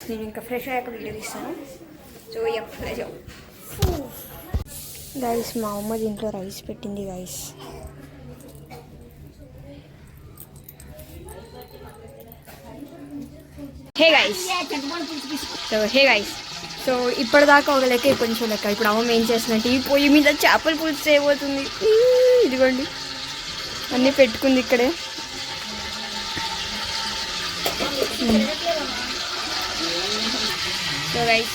నేను ఇంకా ఫ్రెష్ అయ్యాక వీడియో తీస్తాను. సో గైస్ మా అమ్మ దీంట్లో రైస్ పెట్టింది గైస్. హే గైస్ సో ఇప్పటిదాకా ఒక లెక్క కొంచెం లెక్క. ఇప్పుడు అమ్మ ఏం చేస్తున్నట్టు ఈ పొయ్యి మీద చేపల పులుసు చేయబోతుంది. ఇదిగోండి అన్నీ పెట్టుకుంది ఇక్కడే. సో గైస్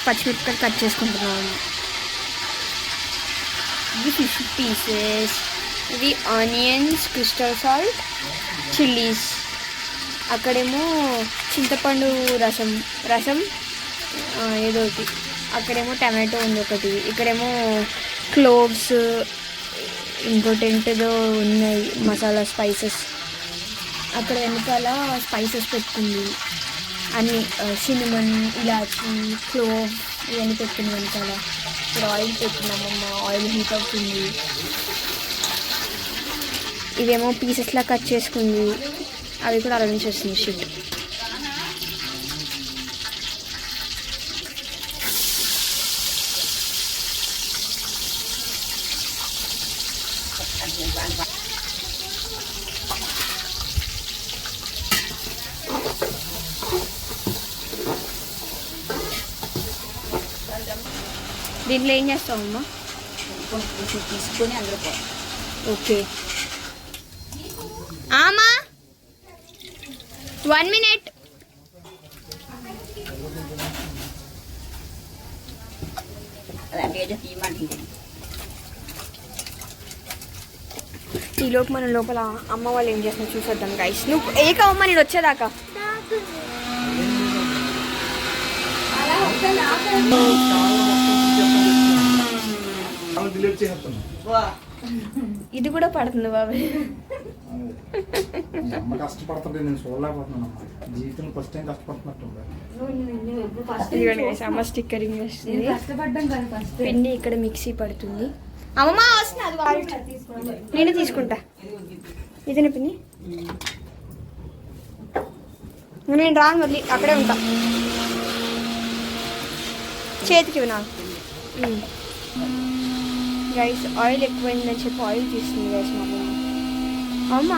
పచ్చిమిరపకాయలు కట్ చేసుకుంటున్నాము. ఇవి ఫిష్ పీసెస్, ఇవి ఆనియన్స్, క్రిస్టల్ సాల్ట్, చిల్లీస్. అక్కడేమో చింతపండు రసం ఏదో ఒకటి. అక్కడేమో టమాటో ఉంది ఒకటి. ఇక్కడేమో క్లోవ్స్, ఇంకోటి ఏంటిదో ఉన్నాయి మసాలా స్పైసెస్. అక్కడ వెనకాల స్పైసెస్ పెట్టుకుంది అన్నీ, సినిమన్, ఇలాచి, క్లోవ్ ఇవన్నీ పెట్టుకుంది వెనకాల. ఇక్కడ ఆయిల్ పెట్టుకున్నామమ్మ, ఆయిల్ హీట్ అవుతుంది. ఇవేమో పీసెస్లా కట్ చేసుకుంది, అవి కూడా అలా నుంచి వస్తుంది షీట్. దీంట్లో ఏం చేస్తామమ్మా? తీసుకొని అందులో ఓకే ఆమా 1 minute. ఈలోపు మనం లోపల అమ్మ వాళ్ళు ఏం చేస్తున్నా చూసేద్దాం గైస్. నువ్వు ఏకమ్మా నేను వచ్చేదాకా. ఇది కూడా పడుతుంది బాబాయ్. కష్టపడుతుంటే నేను చూడలేకపోతున్నాను. జీవితంలో ఫస్ట్ టైం కష్టపడుతున్నట్టు అమ్మ స్టిక్కరింగ్ వేస్తుంది. పిండి ఇక్కడ మిక్సీ పడుతుంది. అమ్మమ్మ వస్తుంది, నేను తీసుకుంటా. ఇదేనా పిండి? నేను రాను, వదిలి అక్కడే ఉంటా. చేతికి వినా గైస్. ఆయిల్ ఎక్కువైందని చెప్పి ఆయిల్ తీస్తుంది గైస్ మా అమ్మ.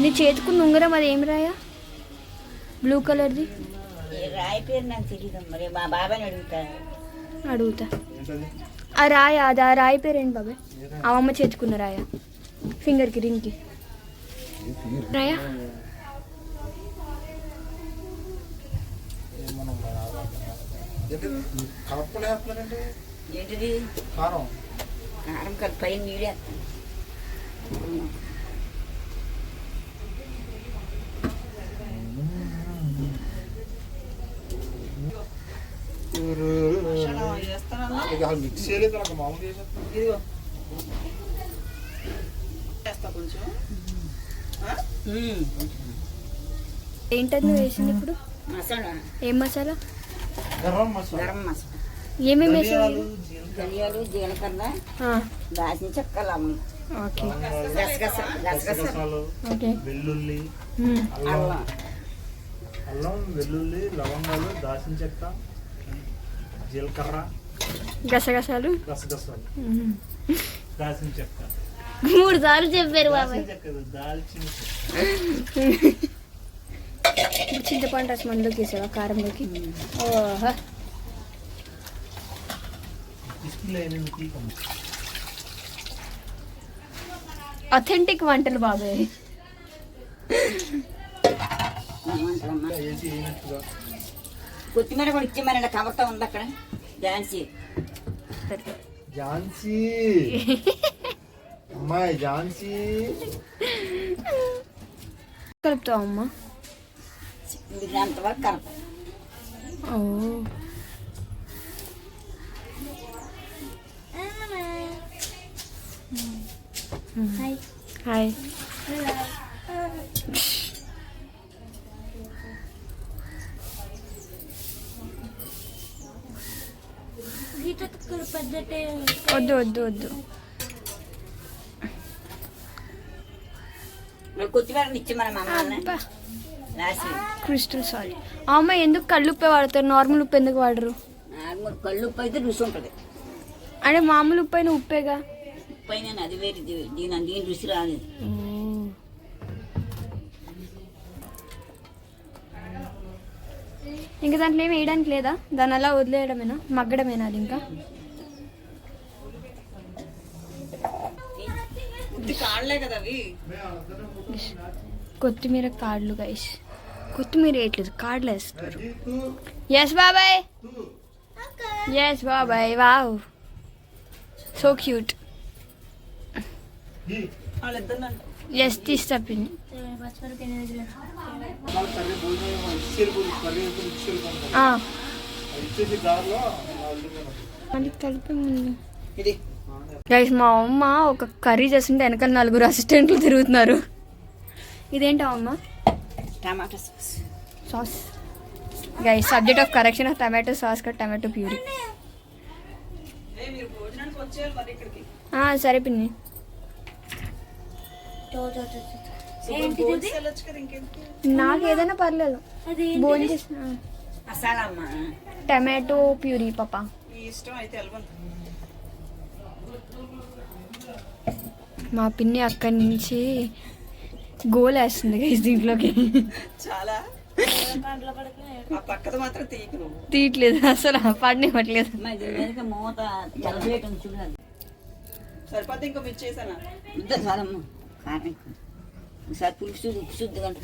నీ చేతుకున్న ఉంగరం అది ఏం రాయా? బ్లూ కలర్ది రాయి పేరు నాకు తెలియదు, మరి మా బాబాయ్ అడుగుతా. ఆ రాయ, అది ఆ రాయి పేరు ఏంటి బాబాయ్? అమ్మమ్మ చేతుకున్న రాయ, ఫింగర్కి రింగ్కి రాయా. ఏంటిది? కారం కలిపి పైన నీళ్ళు ఏంటది నువ్వు వేసింది ఇప్పుడు? మసాలా. ఏం మసాలా? గరం మసాలా. ఏమేమి వేసావు? ధనియాలు, జీలకర్ర, దాచిన చెక్క, లవంగం, వెల్లుల్లి, అల్లం, వెల్లుల్లి, లవంగాలు, దాచిన చెక్క, జీలకర్ర, గసగసాలు, దాచిన చెక్క. 3 సార్లు చెప్పారు బాబాయ్. చింతపండు రసం అందులోకి వేసావా? కారంలోకి? ఓహో, అథెంటిక్ వంటలు బాబాయ్. కొత్తిమీర కూడా ఇచ్చేమనండి, కవర్తో ఉంది అక్కడ. ఝాన్సీ ఝాన్సీ అమ్మాయి ఝాన్సీ కలుపుతావు అమ్మా? అంతవరకు కలుపు. Hi hi. వద్దు వద్దు వద్దు. కొత్తిమీర ఇచ్చేమని మా అమ్మ. రాసి క్రిస్టల్ సాల్ట్. అమ్మ ఎందుకు కళ్ళు ఉప్పే వాడతారు, నార్మల్ ఉప్పు ఎందుకు వాడరు? నార్మల్ కళ్ళు ఉప్పు అయితే రుచి ఉంటుంది. అంటే మామూలు ఉప్పు అయినా ఉప్పేగా. ఉప్పు అయినా అది వేరు, దీని రుచి రాదు. ఇంకా దాంట్లో ఏమి వేయడానికి లేదా, దాన్ని అలా వదిలేయడమేనా, మగ్గడమేనా అది? ఇంకా కాళ్ళే కదా అవి. కొత్తిమీర కాళ్ళు గైస్, కొత్తిమీర వేయట్లేదు, కాళ్ళు వేస్తారు. ఎస్ బాబాయ్, ఎస్ బాబాయ్, వావ్ సో క్యూట్. ఎస్ తీస్తా పిన్ని. అది కలిపి ఇది గైస్ మా అమ్మ ఒక కర్రీ చేస్తుంటే వెనకాల 4 అసిస్టెంట్లు తిరుగుతున్నారు. ఇదేంటా అమ్మ? Tomato sauce. Sauce guys, subject of correction of tomato sauce కా టమాటో ప్యూరీ. సరే పిన్ని. నాకు ఏదైనా పర్లేదు, భోజనం చేసిన. మసాలా అమ్మ, టమాటో ప్యూరీ పాపా. మా పిన్ని అక్కడి నుంచి గోల్ వేస్తుంది గైస్ దీంట్లోకి. చాలా పక్కది మాత్రం తీయట్లేదు అసలు, పడినివ్వట్లేదు. మూత చల్లబెట్టం చూడాలి. సరిపోతే ఇంకా మిర్చి చేసానా చాలమ్మ. కారం ఒకసారి పులుసు ఉప్పు శుద్ధి కంట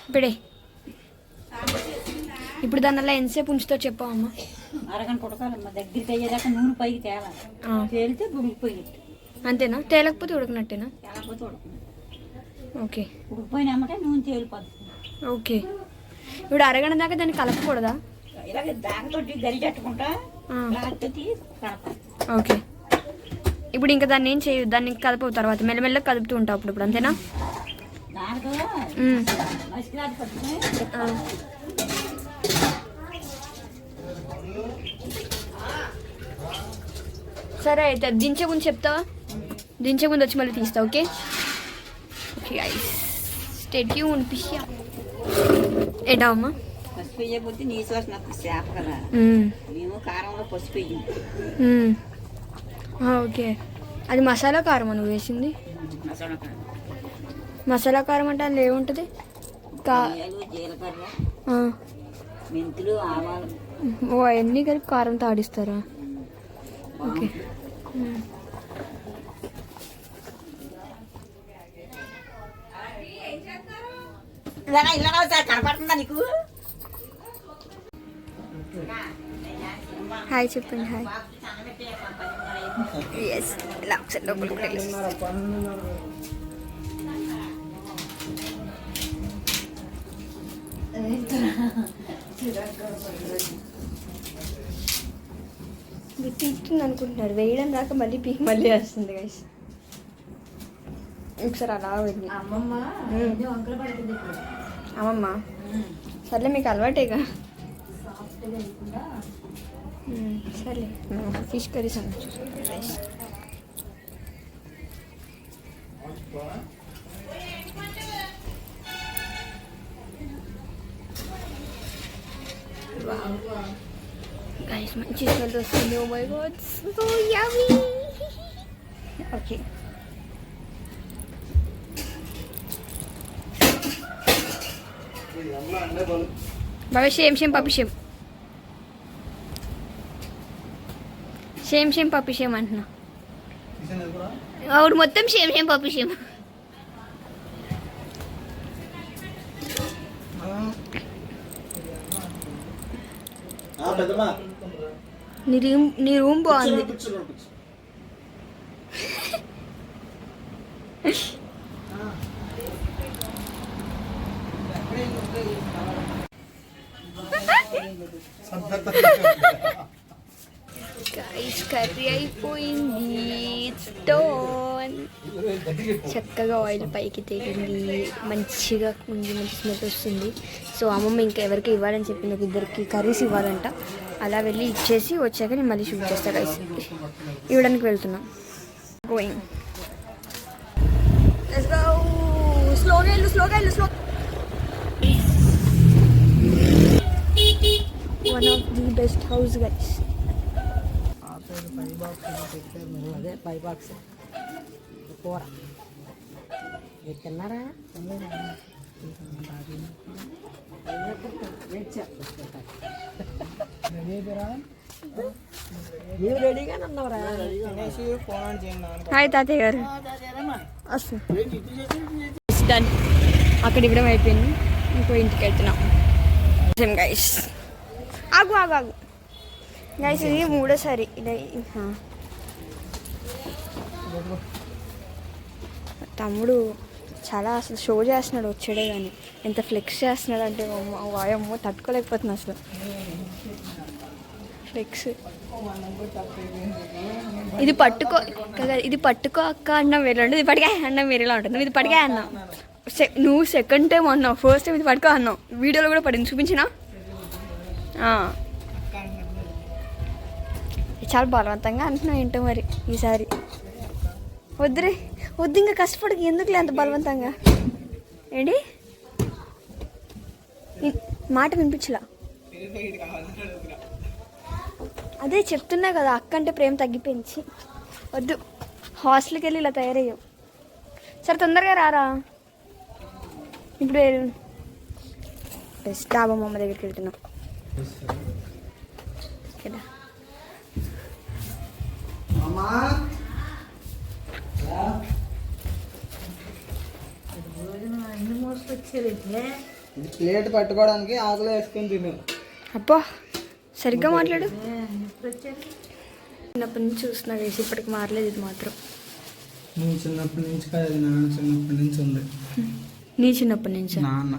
ఇప్పుడే. ఇప్పుడు దాని అలా ఎంతసేపు ఉంచుతో చెప్పావమ్మా? అరగంట ఉడకాలమ్మ. దగ్గరికి అయ్యేదాకా నూనె పైకి తేలాలి. తేలితే ఉడికిపోయినట్టు. అంతేనా? తేలకపోతే ఉడకనట్టేనా? తేలకపోతే ఉడకనట్టు. ఓకే. ఉడికిపోయినామంటే నూనె తేలిపోతుంది. ఓకే. ఇప్పుడు అరగంట దాకా దాన్ని కలపకూడదా? ఇలాగ దానితో గరిటెట్టుకుంటా కలపాలి. ఓకే. ఇప్పుడు ఇంకా దాన్ని ఏం చేయదు, దాన్ని కలపవు, తర్వాత మెల్లమెల్లగా కలుపుతూ ఉంటావు అప్పుడప్పుడు, అంతేనా? దాంట్లో మసిలాది పట్టుకుని సరే అయితే దించే ముందు చెప్తావా? దించే ముందు వచ్చి మళ్ళీ తీస్తా. Okay okay guys, stay tune. పిషా ఏటా అమ్మా? పసుపు వేయకపోతే నీ సోస్ నాకు చేప కదా, మేము కారంలో పసుపు వేయండి. ఓకే. అది మసాలా కారం నువ్వు వేసింది? మసాలా కారం. మసాలా కారం అంటే అందులో ఏముంటుంది? జీలకర్ర, ఆ, మెంతులు, ఆవాలు. ఓ అవన్నీ కలిపి కారంతో ఆడిస్తారా? ఓకే. ఇలా కనపడుతుందా నీకు? హాయ్ చెప్పండి. హాయ్. ఎస్, ఇలా ఒకసారి లోపలికి వెళ్ళి. పీక్తుంది అనుకుంటున్నారు, వేయడం రాక మళ్ళీ పీక్ మళ్ళీ వస్తుంది గైస్. ఒకసారి అలా వెళ్ళి అమ్మమ్మ సర్లే, మీకు అలవాటేగా. సరే ఫిష్ కర్రీస్ అనొచ్చు. రైస్ గైస్, మంచి స్మెల్ వస్తుంది. Oh my God, so yummy. Okay. బాబా shame shame puppy shame, shame shame puppy shame అంటున్నా. అవును, మొత్తం షేమ్ షేమ్ పప్పి షేమ్. నీ రూమ్ బాగుంది. కర్రీ అయిపోయింది. చక్కగా ఆయిల్ పైకి తేలింది, మంచిగా ఉంది, మంచి స్మెల్ వస్తుంది. సో అమ్మమ్మ ఇంకా ఎవరికి ఇవ్వాలని చెప్పింది, ఒక 2 కర్రీస్ ఇవ్వాలంట. అలా వెళ్ళి ఇచ్చేసి వచ్చాక నేను మళ్ళీ షూట్ చేస్తాను గైస్. ఇవ్వడానికి వెళ్తున్నా. గోయింగ్. Let's go. స్లోగా one of the best house guys. అదే పై బాక్స్ కూర తిన్నారా? నీవు రెడీగానే ఉన్నావురా? హాయ్ తాతయ్య గారు. డన్. అక్కడ ఇవ్వడం అయిపోయింది, ఇంకో ఇంటికి వెళ్తున్నాం గైస్. ఆగు గైస్, ఇది మూడోసారి ఇలా. తమ్ముడు చాలా అసలు షో చేస్తున్నాడు వచ్చాడే కానీ, ఎంత ఫ్లెక్స్ చేస్తున్నాడు అంటే వాయమ్మో తట్టుకోలేకపోతున్నా అసలు. ఫ్లెక్స్ ఇది పట్టుకో కదా, ఇది పట్టుకో అక్క అన్నం వేరేలా ఉంటుంది, ఇది పడిగా అన్నం వేరేలా ఉంటుంది. నువ్వు ఇది పడిగా అన్నావు, నువ్వు సెకండ్ టైం అన్నావు, ఫస్ట్ టైం ఇది పట్టుకో అన్నావు. వీడియోలో కూడా పడింది, చూపించినా. చాలా బలవంతంగా అంటున్నావు ఏంటో మరి ఈసారి. వద్దు ఇంకా కష్టపడికి ఎందుకులే అంత బలవంతంగా. ఏంటి మాట వినిపించలా? అదే చెప్తున్నా కదా, అక్క అంటే ప్రేమ తగ్గిపోయింది. వద్దు, హాస్టల్కి వెళ్ళి ఇలా తయారయ్యావు. సరే తొందరగా రారా. ఇప్పుడు బెస్ట్ డాబా అమ్మ దగ్గరికి వెళ్తున్నాం కదా. ప్లేట్ పట్టుకోవడానికి ఆకులో వేసుకొని తిను. అబ్బా సరిగ్గా మాట్లాడు. చిన్నప్పటి నుంచి చూస్తున్నా వేసి ఇప్పటికి మారలేదు ఇది మాత్రం. నువ్వు చిన్నప్పటి నుంచి కాదు, నాన్న చిన్నప్పటి నుంచి ఉంది. నీ చిన్నప్పటి నుంచి నాన్న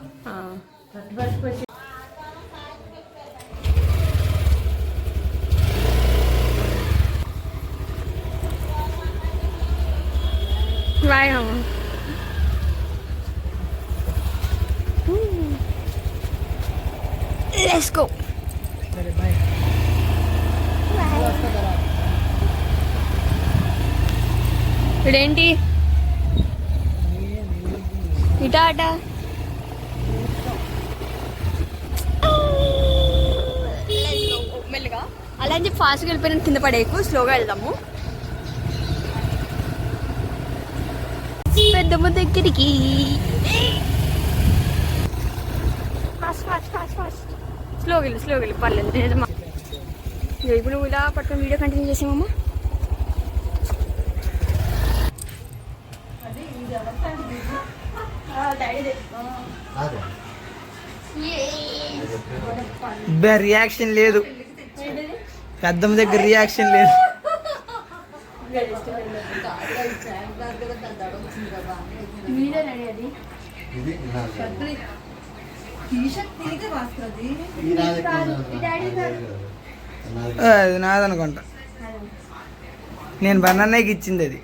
బాయ్ అమ్మ. Let's go. సరే బాయ్. ఇదేంటి ఇటా అట? మెల్లగా అలా అని చెప్పి ఫాస్ట్గా వెళ్ళిపోయిన కింద పడేకు, స్లోగా వెళ్దాము. పెద్దమ్మ దగ్గరికి ఫాస్ట్ స్లోగా వెళ్ళి పర్లేదు. నిజమా ఇప్పుడు నువ్వు ఇలా పట్టుకొని వీడియో కంటిన్యూ చేసామమ్మా. రియాక్షన్ లేదు, పెద్దమ్మ దగ్గర రియాక్షన్ లేదు. అది నాదనుకుంటా, నేను బన్నన్నయ్యకి ఇచ్చింది అది.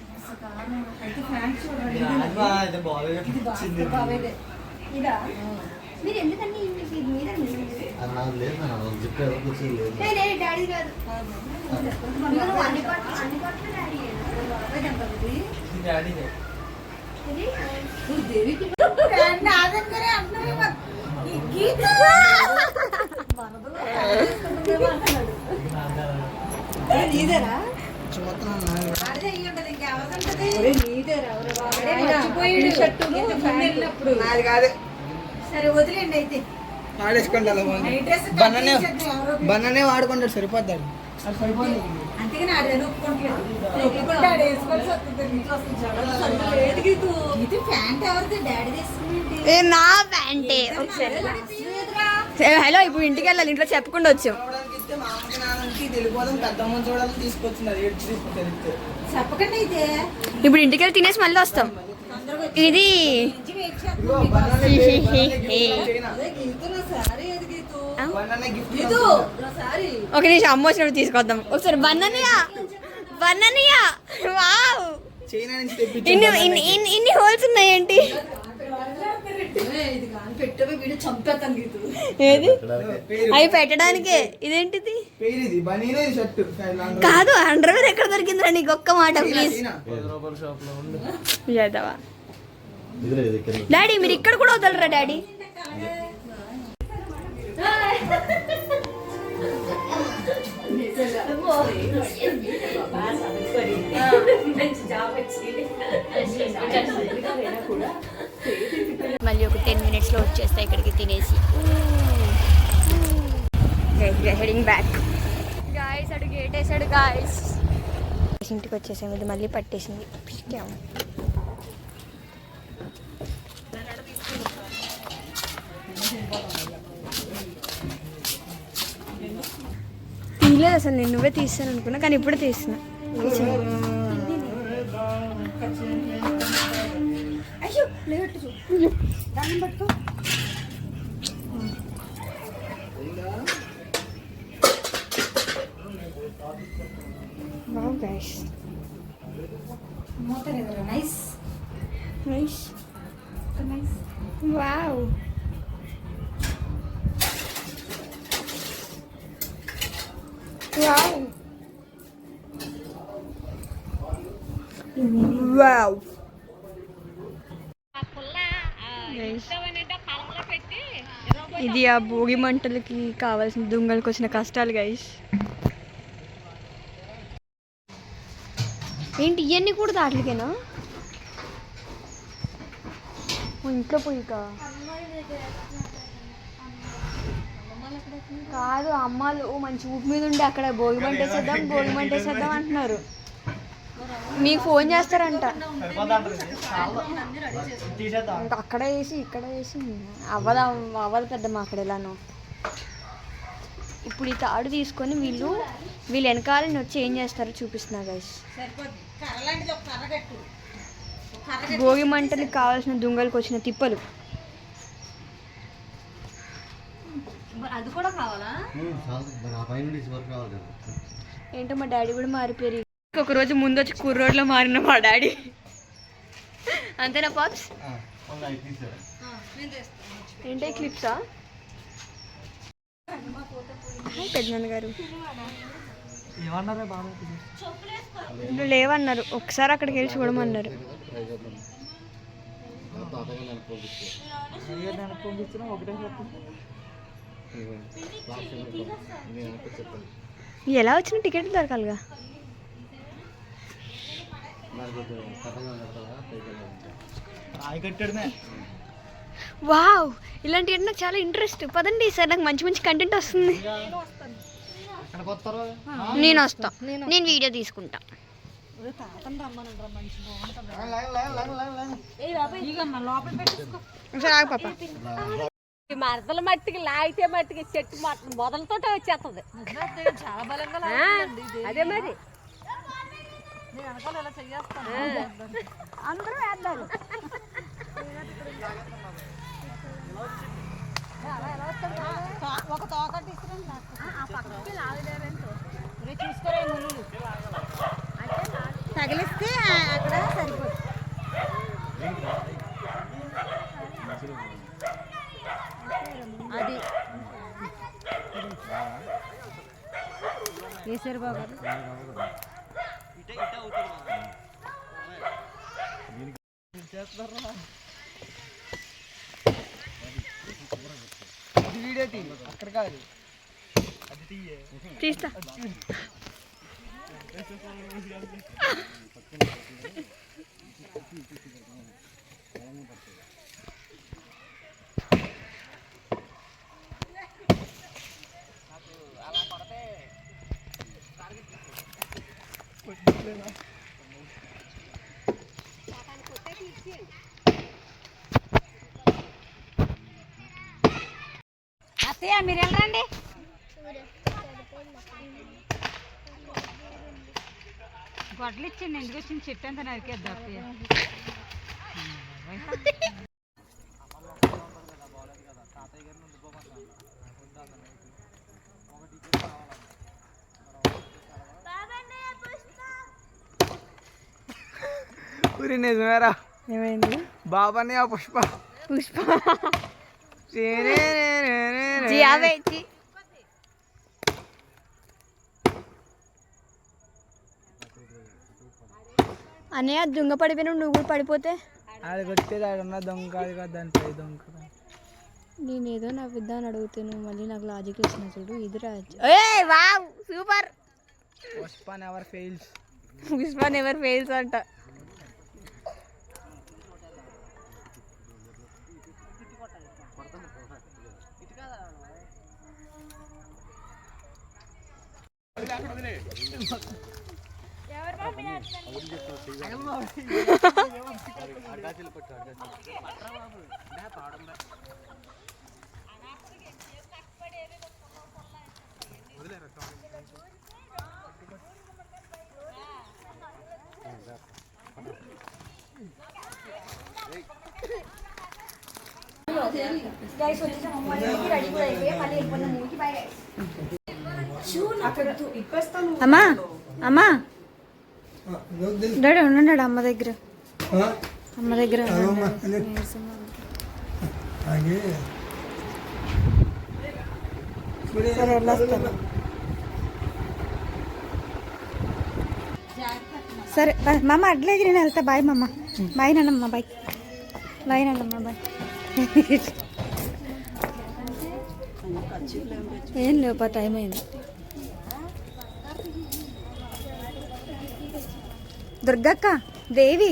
సరే వదిలేండి అయితే, వాడేసుకుంటా. బన్ననే వాడుకుంటాడు, సరిపోతాడు. అంతేగాని ఆడ ప్యాంట్ ఎవరిది? డాడీ తీసుకుని నా ప్యాంటే. హలో, ఇప్పుడు ఇంటికి వెళ్ళాలి, ఇంట్లో చెప్పకుండా వచ్చాం. చెప్పకండి అయితే. ఇప్పుడు ఇంటికి వెళ్ళి తినేసి మళ్ళీ వస్తాం. ఇది ఒక నిమిషం, అమ్మ వచ్చినప్పుడు తీసుకొద్దాం ఒకసారి. బన్ననియా వావ్, ఇన్ని హోల్స్ ఉన్నాయేంటి? ఏది అవి పెట్టడానికే. ఇదేంటిది? కాదు, అండర్వేర్ ఎక్కడ దొరికిందిరా నీకు? ఒక్క మాట ప్లీజ్. డాడీ మీరు ఇక్కడ కూడా వదలరా డాడీ. మళ్ళీ ఒక 10 minutesలో వచ్చేస్తా ఇక్కడికి తినేసి. Heading back guys. అడు గేట్ వేసాడు గాయస్. ఇంటికి వచ్చేసాము. ఇది మళ్ళీ పట్టేసింది. పిచ్చాము. తీయలేదు అసలు. నేను నువ్వే తీస్తాను అనుకున్నా కానీ ఇప్పుడే తీస్తున్నా. Wow guys. Nice. Nice. Nice. Wow. Wow. Wow. ఇది ఆ భోగి మంటలకి కావాల్సిన దొంగలకు వచ్చిన కష్టాలు గైస్. ఏంటి ఇవన్నీ కూడా దాట్లకేనా? ఇంట్లో పోయిక కాదు అమ్మాలు మంచి ఊపి మీద ఉండి అక్కడ భోగి మంటేసేద్దాం అంటున్నారు. మీకు ఫోన్ చేస్తారంట. అక్కడ వేసి ఇక్కడ వేసి అవ్వదు పెద్దమ్మ అక్కడ ఎలానో. ఇప్పుడు ఈ తాడు తీసుకొని వీళ్ళు వెనకాలని వచ్చి ఏం చేస్తారో చూపిస్తున్నా గైస్. భోగి మంటలకు కావాల్సిన దుంగలకు వచ్చిన తిప్పలు. అది కూడా కావాలా? ఏంటో మా డాడీ కూడా మారిపోయారు. ఒక రోజు ముందు వచ్చి కుర్రోడ్లో మారిన మా డాడీ. అంతేనా పాప్స్? ఏంటి క్లిప్సా? పెద్దనాన్న గారు లేవన్నారు. ఒకసారి అక్కడికి వెళ్ళి చూడమన్నారు. ఎలా వచ్చిన టికెట్ దొరకాలిగా. వావ్ ఇలాంటి నాకు చాలా ఇంట్రెస్ట్. పదండి సార్, నాకు మంచి మంచి కంటెంట్ వస్తుంది. నేను వస్తా, నేను వీడియో తీసుకుంటా. మరదల మట్టికి లాగితే మట్టికి చెట్టు మొదలతో వచ్చేస్తుంది. చాలా బలంగా అదే మరి అందరూ వేద్దారు. ఒక తోక చూసుకోలే ముళ్ళు తగిలిస్తే అక్కడ సరిపోతుంది. అది వేసారు బాబు. తీస్తా. అత్తయ్య మీరు వెళ్ళరండి. గొడ్లు ఇచ్చిండి ఎందుకు వచ్చింది చెట్టు అంతా నరికేద్దా అత్తయ్య. నిజమేరా. ఏమైంది బాబాని ఆ పుష్ప అన్నయ్య దుంగ పడిపోయినా నువ్వు కూడా పడిపోతే ఆడ కొట్టేది ఆడున్న దొంగ కాదు కదా దానిపై దొంగ. నేనేదో నవ్విద్దామని అడుగుతాను, మళ్ళీ నాకు లాజిక్ ఇచ్చిన చూడు ఇది Raju. Wow super. Pushpa never fails. Pushpa never fails అంట. అమ్మా అమ్మా డాడీ ఉన్నాడు అమ్మ దగ్గర. అమ్మ దగ్గర సరే వెళ్ళొస్తాను. సరే మామ అట్లేదు నేను వెళ్తా. బాయ్ మామ. బాయ్ నాన్నమ్మ. బాయ్ బాయ్ నాన్నమ్మ. బాయ్. ఏం లేవు టైం అయింది. దుర్గక్క దేవి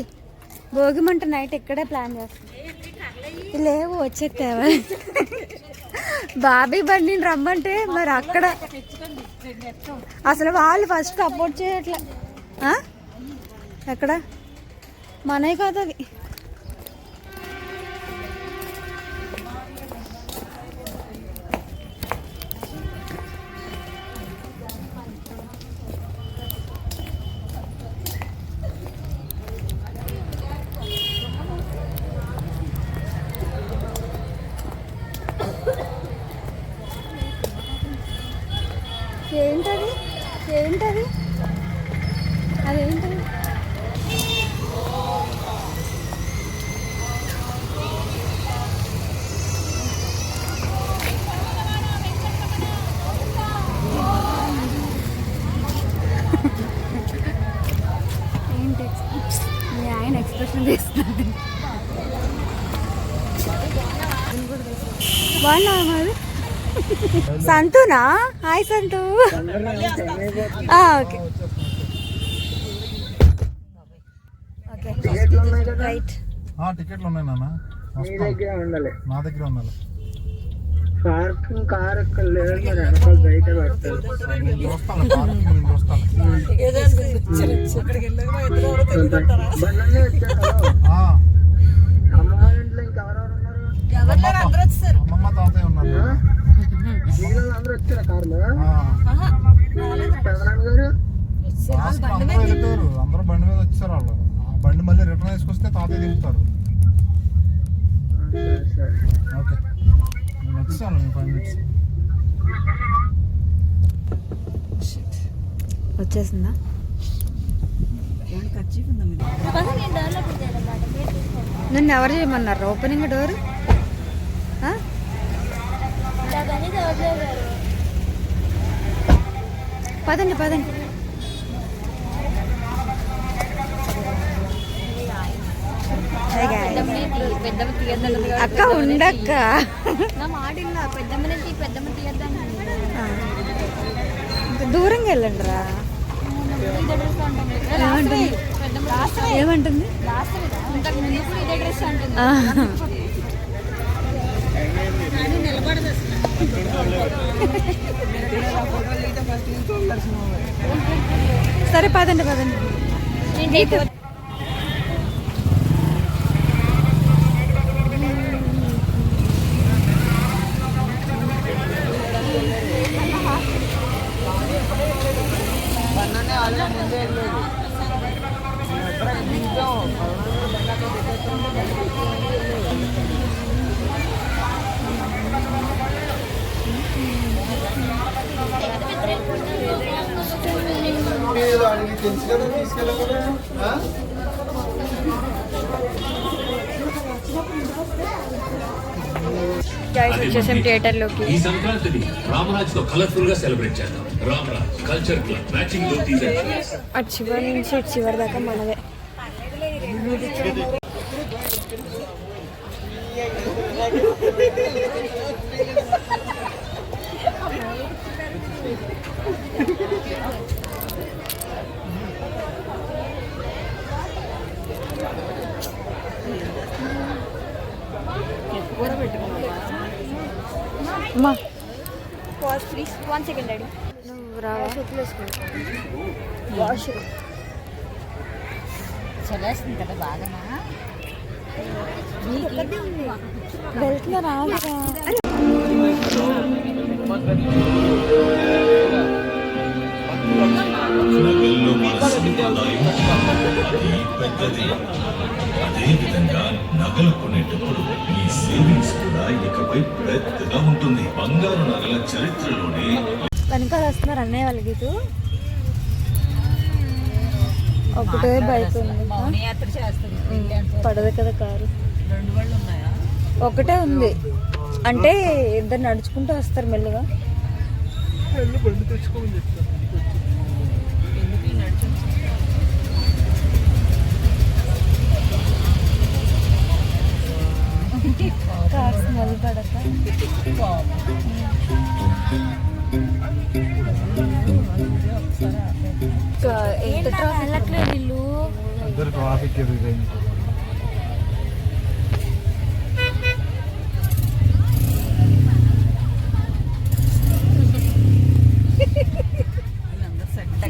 భోగిమంట నైట్ ఇక్కడే ప్లాన్ చేస్తాం. లేవు వచ్చే తేవాలి. బాబీ బండిని రమ్మంటే మరి అక్కడ అసలు వాళ్ళు ఫస్ట్ సపోర్ట్ చేయట్లే. ఎక్కడ మనే కాదు అవి. ఏంటది ఏంటది అదేంటది? ఏంటి మీ ఆయన ఎక్స్ప్రెషన్ తీస్తుంది. బాగున్నా మరి. సంతునా? హాయ్ సంతు. Okay okay right. టికెట్లు ఉన్నాయి నాన్న. నీ దగ్గర ఉండాలి. నా దగ్గర ఉండాలి. పార్కింగ్ కార్ ఎక్కడ లేదు మరి వెనకాల బయట పెడతారు. బండి వచ్చారు. అమ్మగారి ఇంట్లో ఇంకెవరెవరు ఉన్నారు? అమ్మమ్మ తాతయ్య ఉన్నారు. నీళ్ళు అందరూ వచ్చారా కార్లో? పెదనాన్న గారు అందరూ వెళ్ళిపోయారు. అందరూ బండి మీద వచ్చారు. వాళ్ళు బండి మళ్ళీ రిటర్న్ వేసుకొస్తే తాతయ్య దిగుతారు. ఓకే నేను వచ్చాను. 5 minutes వచ్చేసిందా? నన్ను ఎవరు చేయమన్నారు ఓపెనింగ్ డోర్? పదండి పదండి. అక్క ఉండక్క. దూరంగా వెళ్ళండి రా. ఏమంటుంది? సరే పదండి పదండి. వచ్చేసాం థియేటర్ లోకి. ఈ సంక్రాంతిని రామరాజ్ తో కలర్ఫుల్ గా సెలబ్రేట్ చేద్దాం. Ramraj culture club matching dhotis and shirts. అటు చివరి నుంచి ఇటు చివరి దాకా మనదే. అమ్మా పాజ్ ప్లీజ్ 1 సెకండ్ డాడీ నువ్వు రావా చేతులు వేసుకో వాష్రూమ్ చలేస్తుంది కదా బాగా బెల్ట్లో రాదురా నగల్లో మన సంప్రదాయం అది పెద్దది. అదేవిధంగా నగలు కొనేటప్పుడు ఈ సేవింగ్స్ కూడా ఇకపై పెద్దగా ఉంటుంది. బంగారు నగల చరిత్రలోనే వెనకాల వస్తున్నారు అన్నయ్య వాళ్ళ గీతు ఒకటే బైక్ ఉంది యాత్ర చేస్తుంది పడదు కదా కారు ఒకటే ఉంది అంటే ఇద్దరు నడుచుకుంటూ వస్తారు మెల్లిగా బండి తెచ్చుకోమని చెప్తాను. కార్ స్మెల్ పడక ఎంత వెళ్ళట్లేదు ఇల్లు ఇద్దరు ట్రాఫిక్ ఎదురైంది.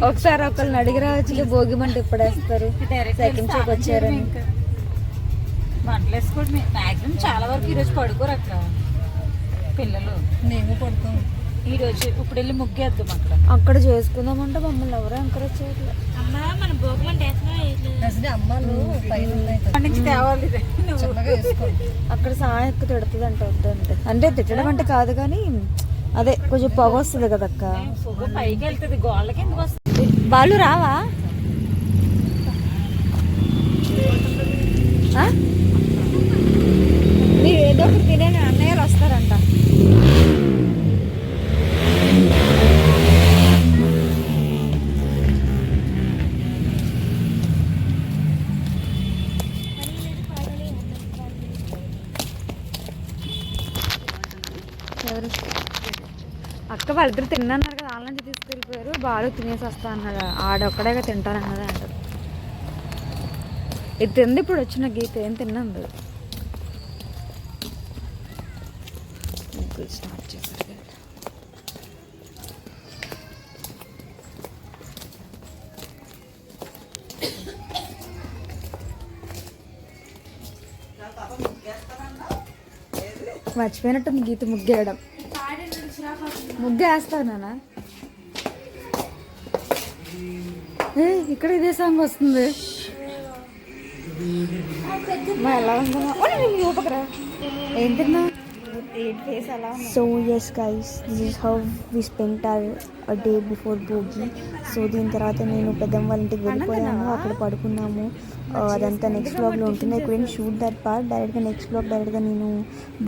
ఒకసారి ఒకళ్ళని అడిగి రావచ్చు భోగి మంట ఇప్పుడు వేస్తారు సెకండ్ షోకి వచ్చారని మంటలు వేసుకోవడం మ్యాక్సిమం చాలా వరకు ఈరోజు పడుకోరు అక్కడ పిల్లలు మేము పడుకోం ఈరోజు ఇప్పుడు వెళ్ళి ముగ్గేద్దాం అక్కడ చేసుకుందామంటే మమ్మల్ని ఎవరు ఎంకరేజ్ చేయట్లేదు నుంచి తేవాలి అక్కడ సాయం ఎక్కువ తిడుతుంది అంట వద్దంటే అంటే తిట్టడం అంటే కాదు కానీ అదే కొంచెం పొగ వస్తుంది కదా అక్క పైకి వెళ్తుంది గోళ్ళకి ఎందుకు వస్తుంది బాలు రావా మీరు ఏదో ఒకటి తినే అన్నయ్యలు వస్తారంట ఎవరు అక్క వాళ్ళిద్దరు తిన్నారు కదా వాళ్ళ నుంచి తీసుకెళ్ళిపోయారు బాగా తినేసి వస్తా అన్నాడు ఆడొక్కడేగా తింటానన్నది అంటారు ఇది తింది ఇప్పుడు వచ్చిన గీత ఏం తిన్నాను స్టార్ట్ చేశారు మర్చిపోయినట్టుంది గీత ముగ్గేయడం ముగ్గేస్తావు నాన్న ఇక్కడ ఇదే సాంగ్ వస్తుంది ఎలా ఉందా ఏం తిన్నా so yes guys this is how we spent our day before Bhogi so దీని తర్వాత నేను పెద్దమ్మ వాళ్ళ ఇంటికి వెళ్ళిపోయాము అక్కడ పడుకున్నాము అదంతా నెక్స్ట్ బ్లాగ్లో ఉంటుంది I couldn't shoot that part డైరెక్ట్గా నెక్స్ట్ బ్లాగ్ డైరెక్ట్గా నేను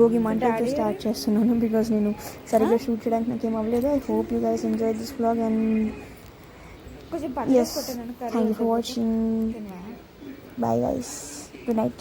భోగి మంటలతో స్టార్ట్ చేస్తున్నాను బికాస్ నేను సరిగ్గా షూట్ చేయడానికి నాకు ఏం అవ్వలేదు I hope you guys enjoy this blog and yes thank you for watching bye guys good night